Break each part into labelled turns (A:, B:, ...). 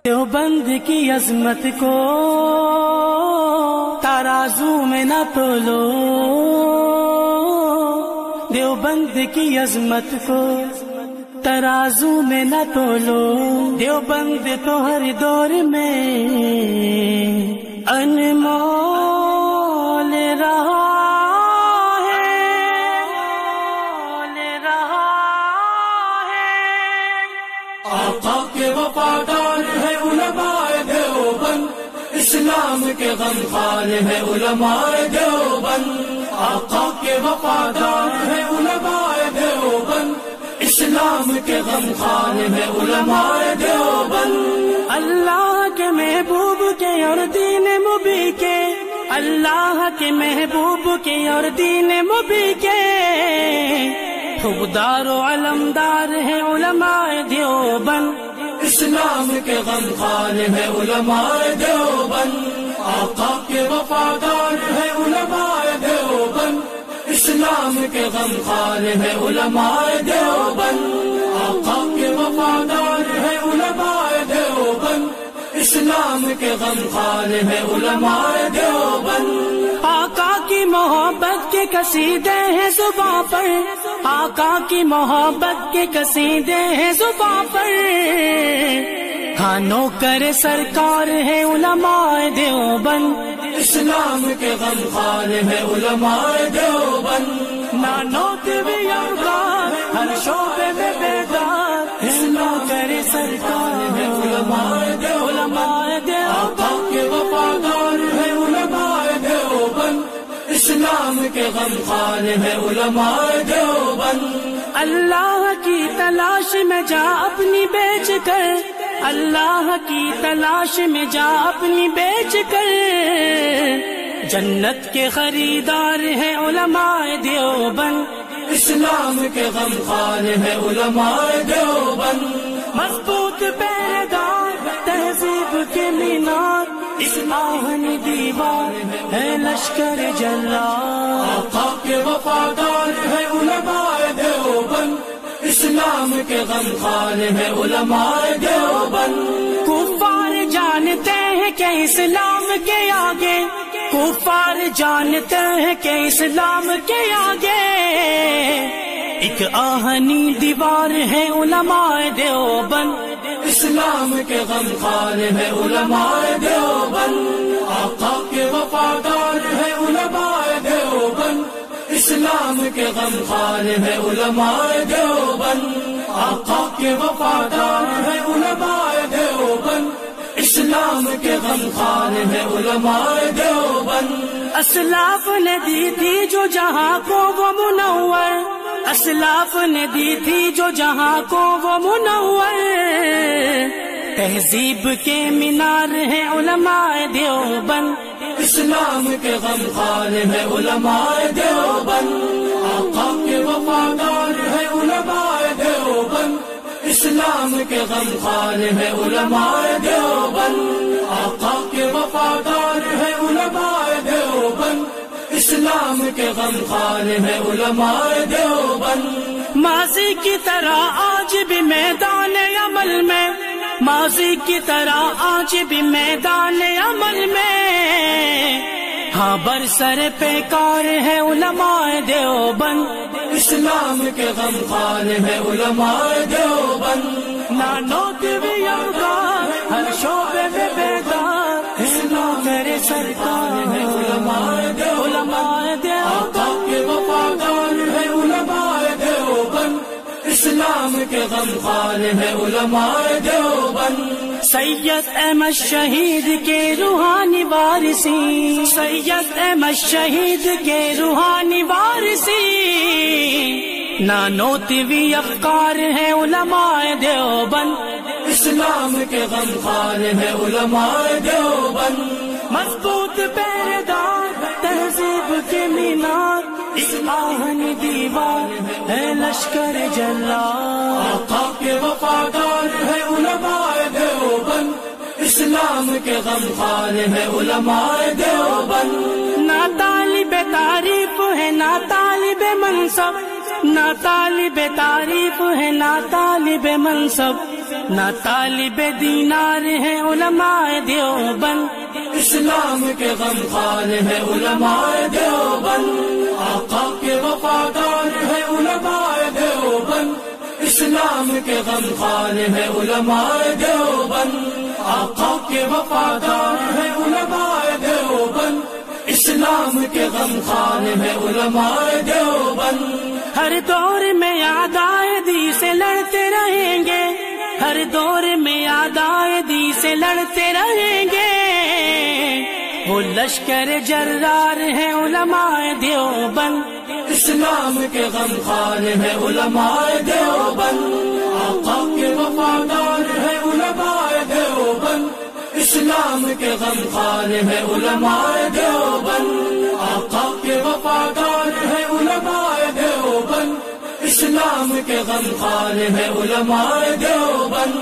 A: دیوبند کی عظمت کو ترازو میں نہ تولو، دیوبند کی عظمت کو ترازو میں نہ تولو، دیوبند تو ہر دور میں انمول رہا ہے، آقا کے وفادار ہے علماء دیوبند، اسلام کے غمخوار ہے علماء دیوبند، آقا کے وفادار ہے علماء دیوبند، اسلام کے غمخوار ہے علماء دیوبند، اللہ کے محبوب کے اور دین مبی کے، اللہ کے محبوب کے اور دین مبی کے خوددار و علمدار ہے علماء دیوبند، اسلام کے غمخوار ہے علماء دیوبند، آقا کے وفادار ہے علماء دیوبند، اسلام کے غمخوار ہے علماء دیوبند، آقا کے وفادار ہے علماء دیوبند، اسلام کے غمخوار ہے علماء دیوبند، آقا کی محبت کے قصیدے ہیں زباں پر، آقا کی محبت کے قصیدے ہیں زباں پر، ہاں نوکر سرکار ہے علماء دیوبند، اسلام کے غمخوار ہے علماء دیوبند، نانوت بیار ہر شعبے میں بیدار، نوکر سرکار ہے علماء دیوبند، آقا کے وفادار ہے علماء دیوبند، اسلام کے غمخوار ہے علماء دیوبند، اللہ کی تلاش میں جا اپنی بیچ کر، اللہ کی تلاش میں جا اپنی بیچ کر، جنت کے خریدار ہے علماء دیوبند، اسلام کے غمخوار ہے علماء دیوبند، مضبوط پیردار تہذیب کے مینار، آہنی دیوار ہے لشکر جلال، آقا کے وفادار ہے علماء دیوبند، اسلام کے غمخوار ہے علماء دیوبند، کفار جانتے ہیں کہ اسلام کے آگے، کفار جانتے ہیں کہ اسلام کے آگے ایک آہنی دیوار ہے علماء دیوبند، اسلام کے غمخوار ہے علماء دیوبند، آقا کے وفادار ہے علماء دیوبند، اسلام کے غمخوار ہے علماء دیوبند، آقا کے وفادار ہے علماء دیوبند، اسلام کے غمخوار ہے علماء دیوبند، اسلاف نے دی تھی جو جہاں کو وہ منور، اسلاف نے دی تھی جو جہاں کو وہ منور، تہذیب کے مینار ہے علماء دیوبند، اسلام کے غمخوار ہے علماء دیوبند، آقا کے وفادار ہے علماء دیوبند، اسلام کے غمخوار ہے علماء دیوبند، آقا کے وفادار ہے علماء دیوبند، اسلام کے غمخوار ہے علماء دیوبند، ماضی کی طرح آج بھی میدان عمل میں، ماضی کی طرح آج بھی میدان عمل میں، ہاں برسر پیکار ہے علماء دیوبند، اسلام کے غمخوار ہے علماء دیوبند، نانوت بیار ہر شعبے میں بیدار، نوکر سرکار ہے علماء دیوبند، آقا کے وفادار ہے علماء دیوبند، اسلام کے غمخوار ہے علماء دیوبند، سید احمد شہید کے روحانی وارثی، سید احمد شہید کے روحانی وارثی، نانوتوی افکار ہے علماء دیوبند، اسلام کے غمخوار ہے علماء دیوبند، مضبوط پیردار تہذیب کے مینار، آہنی دیوار ہے لشکر جلال، آقا کے وفادار ہے علماء دیوبند، اسلام کے غمخوار ہے علماء دیوبند، نہ طالب تعریف ہے نہ طالب منصب، نہ طالب تعریف ہے نہ طالب منصب، نہ طالب دینار ہے علماء دیوبند، اسلام کے غمخوار ہے علماء دیوبند، آقا کے وفادار ہے علماء دیوبند، اسلام کے غمخوار ہے علماء دیوبند، آقا کے وفادار ہے علماء دیوبند، اسلام کے غمخوار ہے علماء دیوبند۔ ہر دور میں عدائدی سے لڑتے رہیں گے، ہر دور میں عدائدی سے لڑتے رہیں گے، وہ لشکر جرار ہے علماء دیوبند، اسلام کے غمخوار ہے علماء دیوبند، آقا کے وفادار ہے علماء دیوبند، اسلام کے غمخوار ہے علماء دیوبند، آقا کے وفادار ہے علماء دیوبند، اسلام کے غمخوار ہے علماء دیوبند۔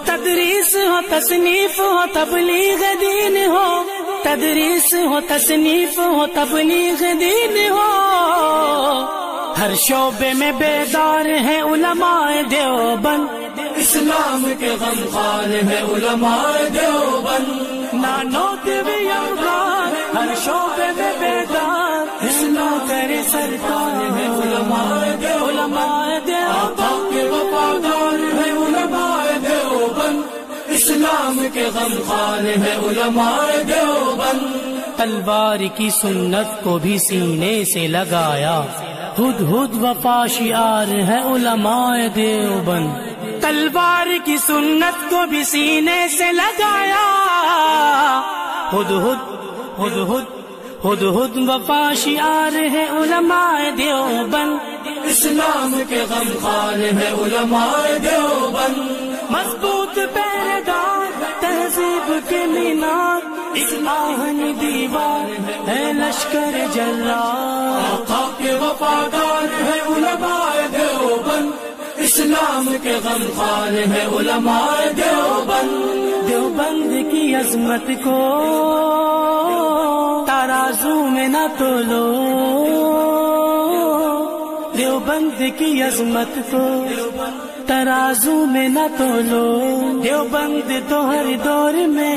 A: تدریس ہو تصنیف ہو تبلیغ دین ہو، تدریس ہو تصنیف ہو تبلیغ دین ہو، ہر شعبے میں بیدار ہے علماء دیوبند، اسلام کے غمخوار ہے علماء دیوبند، نانوت بھی اوغار ہر شعبے میں بیدار، اسلام کرے سرکار ہے علماء دیوبند، آقا کے وفادار ہے علماء دیوبند، اسلام کے غمخوار ہے علماء دیوبند۔ تلوار کی سنت کو بھی سینے سے لگایا، ہد ہد وفا شعار ہے علماء دیوبند، تلوار کی سنت کو بھی سینے سے لگایا، ہد ہد ہد ہد ہد ہد وفا شعار ہے علماء دیوبند، اسلام کے غمخوار ہے علماء دیوبند، مضبوط پیردار تہذیب کے مینار، آہنی دیوار ہے لشکر جرار، آقا کے وفادار ہے علماء دیوبند، اسلام کے غمخوار ہے علماء دیوبند، دیوبند کی عظمت کو ترازو میں نہ تولو، دیوبند کی عظمت کو ترازو میں نہ تولو، دیوبند تو ہر دور میں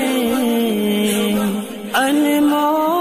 A: انمول